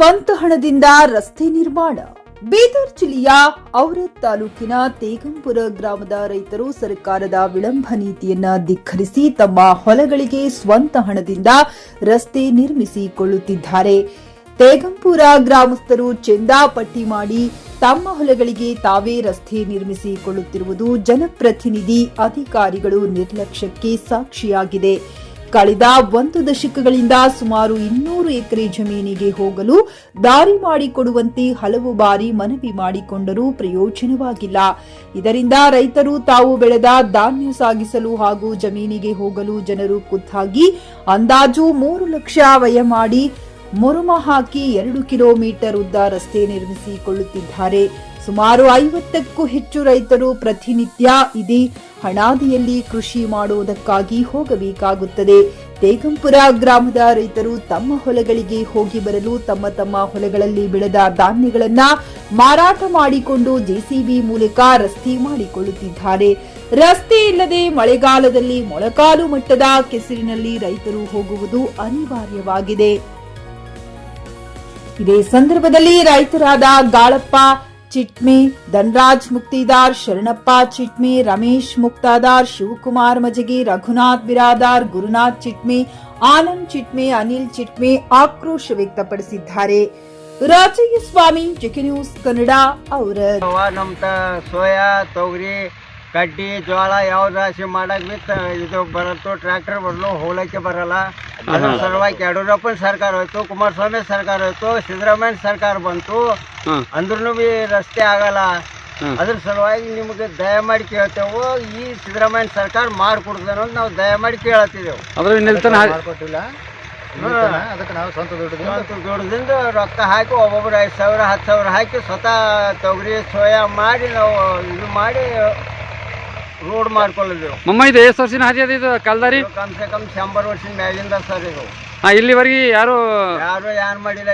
ಸ್ವಂತ ಹಣದಿಂದ ರಸ್ತೆ ನಿರ್ಮಾಣ. ಬೀದರ್ ಜಿಲ್ಲೆಯ ಔರಾದ್ ತಾಲೂಕಿನ ತೇಗಂಪುರ ಗ್ರಾಮದ ರೈತರು ಸರ್ಕಾರದ ವಿಳಂಬ ನೀತಿಯನ್ನ ಧಿಕ್ಕರಿಸಿ ತಮ್ಮ ಹೊಲಗಳಿಗೆ ಸ್ವಂತ ಹಣದಿಂದ ರಸ್ತೆ ನಿರ್ಮಿಸಿಕೊಳ್ಳುತ್ತಿದ್ದಾರೆ. ತೇಗಂಪುರ ಗ್ರಾಮಸ್ಥರು ಚಂದಾಪಟ್ಟಿ ಮಾಡಿ ತಮ್ಮ ಹೊಲಗಳಿಗೆ ತಾವೇ ರಸ್ತೆ ನಿರ್ಮಿಸಿಕೊಳ್ಳುತ್ತಿರುವುದು ಜನಪ್ರತಿನಿಧಿ ಅಧಿಕಾರಿಗಳು ನಿರ್ಲಕ್ಷ್ಯಕ್ಕೆ ಸಾಕ್ಷಿಯಾಗಿದೆ. ಕಳೆದ 1 ದಶಕಗಳಿಂದ ಸುಮಾರು 200 ಎಕರೆ ಜಮೀನಿಗೆ ಹೋಗಲು ದಾರಿ ಮಾಡಿಕೊಡುವಂತೆ ಹಲವು ಬಾರಿ ಮನವಿ ಮಾಡಿಕೊಂಡರೂ ಪ್ರಯೋಜನವಾಗಿಲ್ಲ. ಇದರಿಂದ ರೈತರು ತಾವು ಬೆಳೆದ ಧಾನ್ಯ ಸಾಗಿಸಲು ಹಾಗೂ ಜಮೀನಿಗೆ ಹೋಗಲು ಜನರು ಖುದ್ದಾಗಿ ಅಂದಾಜು 3 ಲಕ್ಷ ವ್ಯಯ ಮಾಡಿ ಮುರುಮ ಹಾಕಿ 2 ಕಿಲೋಮೀಟರ್ ಉದ್ದ ರಸ್ತೆ ನಿರ್ಮಿಸಿಕೊಳ್ಳುತ್ತಿದ್ದಾರೆ. ಸುಮಾರು 50ಕ್ಕೂ ಹೆಚ್ಚು ರೈತರು ಪ್ರತಿನಿತ್ಯ ಇದೇ ಹಣಾದಿಯಲ್ಲಿ ಕೃಷಿ ಮಾಡುವುದಕ್ಕಾಗಿ ಹೋಗಬೇಕಾಗುತ್ತದೆ. ತೇಗಂಪುರ ಗ್ರಾಮದ ರೈತರು ತಮ್ಮ ಹೊಲಗಳಿಗೆ ಹೋಗಿ ಬರಲು ತಮ್ಮ ಹೊಲಗಳಲ್ಲಿ ಬೆಳೆದ ಧಾನ್ಯಗಳನ್ನ ಮಾರಾಟ ಮಾಡಿಕೊಂಡು ಜೆಸಿಬಿ ಮೂಲಕ ರಸ್ತೆ ಮಾಡಿಕೊಳ್ಳುತ್ತಿದ್ದಾರೆ. ರಸ್ತೆ ಇಲ್ಲದೆ ಮಳೆಗಾಲದಲ್ಲಿ ಮೊಳಕಾಲು ಮಟ್ಟದ ಕೆಸರಿನಲ್ಲಿ ರೈತರು ಹೋಗುವುದು ಅನಿವಾರ್ಯವಾಗಿದೆ. ಇದೇ ಸಂದರ್ಭದಲ್ಲಿ ರೈತರಾದ ಗಾಳಪ್ಪ ಚಿಟ್ಮೆ, ಧನರಾಜ್ ಮುಕ್ತಿದಾರ್, ಶರಣಪ್ಪ ಚಿಟ್ಮೆ, ರಮೇಶ್ ಮುಕ್ತಾದಾರ್, ಶಿವಕುಮಾರ್ ಮಜಗಿ, ರಘುನಾಥ್ ಬಿರಾದಾರ್, ಗುರುನಾಥ್ ಚಿಟ್ಮೆ, ಆನಂದ್ ಚಿಟ್ಮೆ, ಅನಿಲ್ ಚಿಟ್ಮೆ ಆಕ್ರೋಶ ವ್ಯಕ್ತಪಡಿಸಿದ್ದಾರೆ. Rajayya Swami, JK news Kannada, Aurad. Soya, ತೊಗರಿ, ಕಡ್ಡಿ, ಜೋಳ ಯಾವ ರಾಶಿ ಮಾಡಕ್ ಇದು ಬರತ್ತು, ಟ್ರ್ಯಾಕ್ಟರ್ ಬರಲು ಹೋಗ್ಲಿಕ್ಕೆ ಬರಲ್ಲ. ಅದ್ರ ಸಲುವಾಗಿ ಯಡಿಯೂರಪ್ಪನ ಸರ್ಕಾರ ಹೋಯ್ತು, ಕುಮಾರಸ್ವಾಮಿ ಸರ್ಕಾರ ಹೋಯ್ತು, ಸಿದ್ದರಾಮಯ್ಯ ಸರ್ಕಾರ ಬಂತು, ಅಂದ್ರೂ ಬಿ ರಸ್ತೆ ಆಗಲ್ಲ. ಅದ್ರ ಸಲುವಾಗಿ ನಿಮ್ಗೆ ದಯಮಾಡಿ ಕೇಳ್ತೇವೆ, ಈ ಸಿದ್ದರಾಮಯ್ಯ ಸರ್ಕಾರ ಮಾಡ್ಕೊಡ್ತಾನ ಅಂತ ನಾವು ದಯಮಾಡಿ ಕೇಳತ್ತಿದ್ದೆವು. ಮಾಡ್ಕೊಟ್ಟಿಲ್ಲ, ಅದಕ್ಕೆ ನಾವು ಸ್ವಂತ ದುಡ್ಡಿಂದ ರೊಕ್ಕ ಹಾಕಿ ಒಬ್ಬೊಬ್ರು 5,000 10,000 ಹಾಕಿ ಸ್ವತಃ ತೊಗರಿ ಸೋಯಾ ಮಾಡಿ ನಾವು ಇದು ಮಾಡಿ ರೋಡ್ ಮಾಡ್ಕೊಳ್ಳಿದ್ದೆವು. ಇದು ಎಷ್ಟು ವರ್ಷದ ಹಾದಿ ಅದು? ಇದು ಕಾಲ್ದಾರಿ ಕಮ್ಸೆ ಕಮ್ 100 ವರ್ಷದ ಮ್ಯಾಗಿಂದ ಸರ್ ಇದು. ಇಲ್ಲಿವರೆಗೆ ಯಾರು ಏನ್ ಮಾಡಿಲ್ಲ.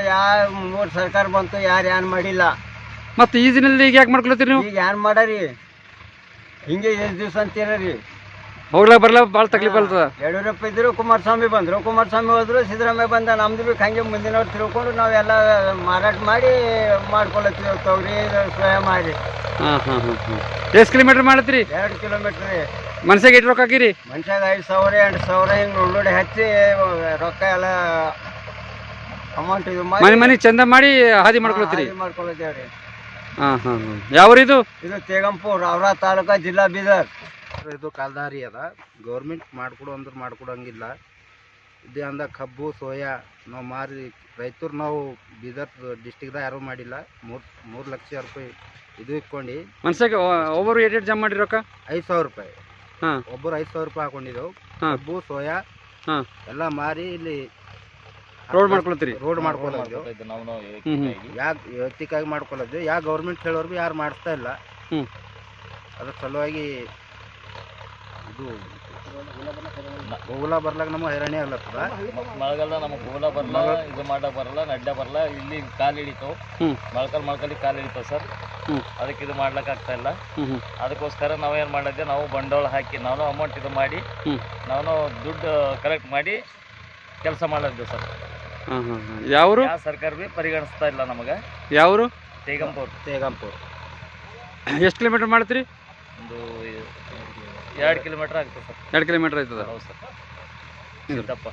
3 ಸರ್ಕಾರ ಬಂತು, ಯಾರು ಏನ್ ಮಾಡಿಲ್ಲ. ಮತ್ತೆ ಈ ದಿನದಲ್ಲಿ ಈಗ ಯಾಕೆ ಮಾಡ್ಕೊಳ್ತೀರಿ ನೀವು? ಈಗ ಏನ್ ಮಾಡರಿ, ಹಿಂಗೆ ಎಷ್ಟು ದಿವಸ ಅಂತೀರಿ? ಹೋಗ್ಲಾ ಬರ್ಲಾ ಭಾಳ ತಕ್ಲೀಫ್ ಬರ್ತದ. ಯಡಿಯೂರಪ್ಪ ಇದ್ರು, ಕುಮಾರಸ್ವಾಮಿ ಬಂದ್ರು, ಕುಮಾರಸ್ವಾಮಿ ಹೋದ್ರು, ಸಿದ್ದರಾಮಯ್ಯ ಬಂದ. ನಮ್ದು ಬಿ ಹಂಗೆ ಮುಂದಿನವ್ರು ತಿಳ್ಕೊಂಡು ನಾವೆಲ್ಲ ಮಾರಾಟ ಮಾಡಿ ಮಾಡ್ಕೊಳತ್ತೀವಿ. ತೊಗರಿ ಸೋಯಾ ಮಾಡಿ. ಎಷ್ಟು ಕಿಲೋಮೀಟರ್ ಮಾಡತ್ರಿ? 2 ಕಿಲೋಮೀಟರ್. ಮನ್ಸಾಗ ಎಷ್ಟು ರೊಕ್ಕ ಹಾಕಿರಿ? ಮನ್ಸಾಗ 5,000 8,000 ಹಿಂಗೆ ಉಳ್ಳೋಡಿ ಹಚ್ಚಿ ರೊಕ್ಕ ಎಲ್ಲ ಅಮೌಂಟ್ ಇದು ಮಾಡಿ ಮನೆ ಚಂದ ಮಾಡಿ ಹಾದಿ ಮಾಡ್ಕೊಳತ್ತೀರಿ? ಮಾಡ್ಕೊಳತ್ತೇವ್ರಿ. ಯಾವ ಇದು? ಇದು ತೇಗಂಪುರ, ಔರಾದ್ ತಾಲೂಕಾ, ಜಿಲ್ಲಾ ಬೀದರ್. ಇದು ಕಾಲ್ದಾರಿ ಅದ. ಗೌರ್ಮೆಂಟ್ ಮಾಡ್ಕೊಡು ಅಂದ್ರೆ ಮಾಡ್ಕೊಡಂಗಿಲ್ಲ. ಇದು ಅಂದ ಕಬ್ಬು ಸೋಯಾ ನಾವು ಮಾರಿ ರೈತರು ನಾವು ಬೀದರ್ ಡಿಸ್ಟಿಕ್ದಾಗ ಯಾರೂ ಮಾಡಿಲ್ಲ. 3 ಲಕ್ಷ ರೂಪಾಯಿ ಇದು ಇಟ್ಕೊಂಡು ಮನ್ಸಾಗ ಒಬ್ಬರು ಎಷ್ಟು ಜಮಾ ಮಾಡಿ ರೊಕ್ಕ? 5,000 ರೂಪಾಯಿ. ಒಬ್ಬರು 5,000 ರೂಪಾಯಿ ಹಾಕೊಂಡಿದ್ದೆವು. ಕಬ್ಬು ಸೋಯಾ ಎಲ್ಲ ಮಾರಿ ಇಲ್ಲಿ ರೋಡ್ ಮಾಡ್ಕೊಳ್ತೀರಿ? ರೋಡ್ ಮಾಡ್ಕೊಳ್ಳೋದು ಯಾಕೆ ವೈಯಕ್ತಿಕಾಗಿ ಮಾಡ್ಕೊಳ್ಳೋದು. ಯಾ ಗೌರ್ಮೆಂಟ್ ಹೇಳೋರು ಭೀ ಯಾರು ಮಾಡಿಸ್ತಾ ಇಲ್ಲ. ಅದ್ರ ಸಲುವಾಗಿ ಇದು ಹೋಗಲ ಬರ್ಲಾಗ ನಮಗೆ ಹೈರಾಣಿ ಆಗ್ಲತ್ತದ. ಮಳೆಗಾಲ ನಮಗೆ ಹೋಗಲ ಬರಲ್ಲ, ಇದು ಮಾಡಕ್ ಬರಲ್ಲ, ನಡ್ಡ ಬರಲ್ಲ. ಇಲ್ಲಿ ಕಾಲು ಹಿಡಿತಾವ, ಮೊಳಕಲ್ಲಿ ಕಾಲು ಹಿಡಿತಾವ ಸರ್. ಅದಕ್ಕೆ ಇದು ಮಾಡ್ಲಕ್ಕ ಆಗ್ತಾ ಇಲ್ಲ. ಅದಕ್ಕೋಸ್ಕರ ನಾವೇನು ಮಾಡಿದ್ದೆ, ನಾವು ಬಂಡವಾಳ ಹಾಕಿ ನಾವು ಅಮೌಂಟ್ ಇದು ಮಾಡಿ ನಾವು ದುಡ್ಡು ಕಲೆಕ್ಟ್ ಮಾಡಿ ಕೆಲಸ ಮಾಡಿದ್ವಿ ಸರ್. ಯಾವರು ಸರ್ಕಾರ ಭೀ ಪರಿಗಣಿಸ್ತಾ ಇಲ್ಲ ನಮಗೆ. ಯಾವರು? ತೇಗಂಪುರ. ಎಷ್ಟು ಕಿಲೋಮೀಟರ್ ಮಾಡ್ತೀರಿ? ಒಂದು 2 ಕಿಲೋಮೀಟರ್ ಆಗ್ತದೆ ಸರ್. 2 ಕಿಲೋಮೀಟರ್ ಆಯ್ತದ? ಹೌದು ಸರ್. ಸಿದ್ದಪ್ಪ.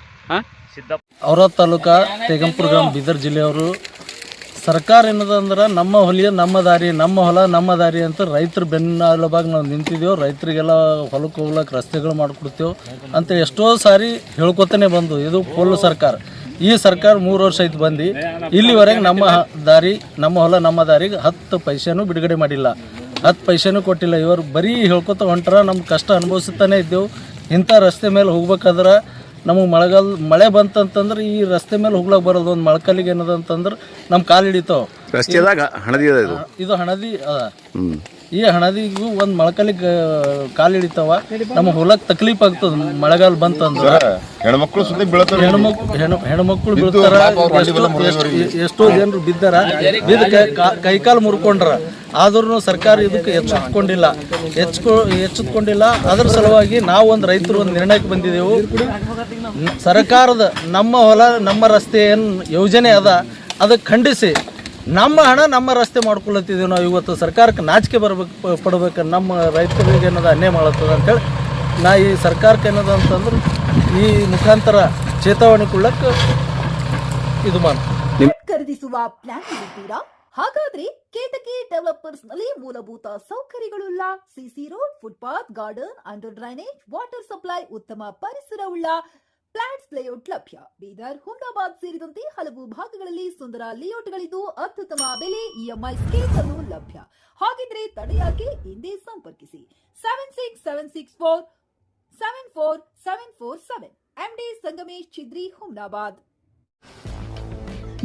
ಔರಾದ್ ತಾಲೂಕಾ ತೇಗಂಪುರ ಗ್ರಾಮ, ಬೀದರ್ ಜಿಲ್ಲೆಯವರು. ಸರ್ಕಾರ ಏನದಂದ್ರೆ ನಮ್ಮ ಹೊಲಿಯ ನಮ್ಮ ದಾರಿ, ನಮ್ಮ ಹೊಲ ನಮ್ಮ ದಾರಿ ಅಂತ ರೈತರ ಬೆನ್ನೆಲುಬಾಗಿ ನಾವು ನಿಂತಿದ್ದೇವೆ. ರೈತರಿಗೆಲ್ಲ ಹೊಲಕ್ಕೆ ಹೋಗ್ಲಕ್ಕೆ ರಸ್ತೆಗಳು ಮಾಡಿಕೊಡ್ತೇವೆ ಅಂತ ಎಷ್ಟೋ ಸಾರಿ ಹೇಳ್ಕೊತಾನೆ ಬಂದು ಇದು ಫುಲ್ ಸರ್ಕಾರ. ಈ ಸರ್ಕಾರ 3 ವರ್ಷ ಆಯ್ತು ಬಂದು ಇಲ್ಲಿವರೆಗೆ ನಮ್ಮ ದಾರಿ, ನಮ್ಮ ಹೊಲ ನಮ್ಮ ದಾರಿಗೆ 10 ಪೈಸೆನೂ ಬಿಡುಗಡೆ ಮಾಡಿಲ್ಲ, 10 ಪೈಸೆನೂ ಕೊಟ್ಟಿಲ್ಲ. ಇವರು ಬರೀ ಹೇಳ್ಕೊತ ಹೊಂಟ್ರ. ನಮ್ಮ ಕಷ್ಟ ಅನುಭವಿಸ್ತಾನೆ ಇದ್ದೆವು. ಇಂಥ ರಸ್ತೆ ಮೇಲೆ ಹೋಗ್ಬೇಕಾದ್ರೆ ನಮಗೆ ಮಳೆ ಬಂತಂತಂದ್ರೆ ಈ ರಸ್ತೆ ಮೇಲೆ ಹೋಗ್ಲಕ್ಕೆ ಬರೋದು. ಒಂದು ಮೊಳಕಲ್ಲಿಗೆ ಏನದ ಅಂತಂದ್ರೆ ನಮ್ಮ ಕಾಲು ಹಿಡಿತಾವೆ. ಇದು ಹಣದಿ ಅದ. ಈ ಹಣದಿಗೂ ಒಂದು ಮೊಳಕಲ್ಲಿಗೆ ಕಾಲು ಹಿಡಿತಾವ. ನಮ್ಮ ಹೊಲಕ್ಕೆ ತಕ್ಲೀಫ್ ಆಗ್ತದೆ. ಮಳೆಗಾಲ ಬಂತಂದ್ರೆ ಹೆಣ್ಮಕ್ಳು ಬೀಳ್ತಾರ. ಎಷ್ಟೋ ಜನರು ಬಿದ್ದಾರ, ಕೈಕಾಲು ಮುರ್ಕೊಂಡ್ರ. ಆದ್ರೂ ಸರ್ಕಾರ ಇದಕ್ಕೆ ಎಚ್ಚೆತ್ಕೊಂಡಿಲ್ಲ. ಅದ್ರ ಸಲುವಾಗಿ ನಾವು ಒಂದು ರೈತರು ಒಂದು ನಿರ್ಣಯಕ್ಕೆ ಬಂದಿದ್ದೆವು. ಸರ್ಕಾರದ ನಮ್ಮ ಹೊಲ ನಮ್ಮ ರಸ್ತೆ ಏನು ಯೋಜನೆ ಅದ ಅದಕ್ಕೆ ಖಂಡಿಸಿ ನಮ್ಮ ಹಣ ನಮ್ಮ ರಸ್ತೆ ಮಾಡ್ಕೊಳತ್ತಿದ್ದೀವಿ ನಾವು. ಇವತ್ತು ಸರ್ಕಾರಕ್ಕೆ ನಾಚಿಕೆ ಪಡ್ಬೇಕು ನಮ್ಮ ರೈತರಿಗೆ ಏನದ ಅನ್ಯಾಯ ಮಾಡತ್ತದ ಅಂತೇಳಿ ನಾ ಈ ಸರ್ಕಾರಕ್ಕೆ ಏನದ ಅಂತಂದ್ರೆ ಈ ಮುಖಾಂತರ ಚೇತಾವಣೆ ಕೊಡ್ಲಕ್ಕೆ ಇದು ಮಾಡ್ತೀವಿ. ಖರೀದಿಸುವ ಪ್ಲಾನ್ ಇದ್ದೀರಾ? ಹಾಗಾದ್ರೆ ಕೇತಕಿ ಡೆವಲಪರ್ಸ್ ನಲ್ಲಿ ಮೂಲಭೂತ ಸೌಕರ್ಯಗಳುಳ್ಳ CC road, footpath, garden, under drainage, water supply, ಉತ್ತಮ ಪರಿಸರವುಳ್ಳ ಫ್ಲಾಟ್ಸ್ ಲೇಔಟ್ ಲಭ್ಯ. ಬೀದರ್, ಹುಮ್ನಾಬಾದ್ ಸೇರಿದಂತೆ ಹಲವು ಭಾಗಗಳಲ್ಲಿ ಸುಂದರ ಲೇಔಟ್ಗಳಿದ್ದು ಅತ್ಯುತ್ತಮ ಬೆಲೆ, ಇಎಂಐ ಸ್ಕೀಮ್ಸ್ ಅನ್ನು ಲಭ್ಯ. ಹಾಗಿದ್ರೆ ತಡೆಯಾಕೆ ಹಿಂದೆ ಸಂಪರ್ಕಿಸಿ 7664747747 ಎಂಡಿ ಸಂಗಮೇಶ್ ಚಿದ್ರಿ, ಹುಮ್ನಾಬಾದ್.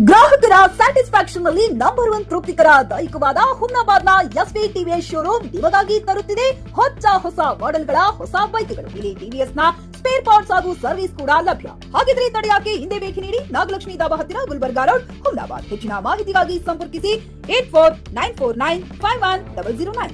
ಗ್ರಾಹಕರ ಸ್ಯಾಟಿಸ್ಫ್ಯಾಕ್ಷನ್ ನಲ್ಲಿ ನಂಬರ್ 1 ತೃಪ್ತಿಕರದಾಯಕವಾದ ಹುಮ್ನಾಬಾದ್ನ ಎಸ್ವಿ ಟಿವಿಎಸ್ ಶೋರೂಮ್ ನಿಮಗಾಗಿ ತರುತ್ತಿದೆ ಹೊಸ ಮಾಡೆಲ್ಗಳ ಹೊಸ ಬೈಕ್ಗಳು. ಇಲ್ಲಿ ಟಿವಿಎಸ್ ನ ಸ್ಪೇರ್ ಪಾರ್ಟ್ಸ್ ಹಾಗೂ ಸರ್ವಿಸ್ ಕೂಡ ಲಭ್ಯ. ಹಾಗಿದ್ರೆ ತಡೆಯಾಕೆ ಹಿಂದೆ ಭೇಟಿ ನೀಡಿ. ನಾಗಲಕ್ಷ್ಮಿ ದಾಬಾ ಹತ್ತಿರ, ಗುಲ್ಬರ್ಗಾ ರೋಡ್, ಹುಮ್ನಾಬಾದ್. ಹೆಚ್ಚಿನ ಮಾಹಿತಿಗಾಗಿ ಸಂಪರ್ಕಿಸಿ 8494951009.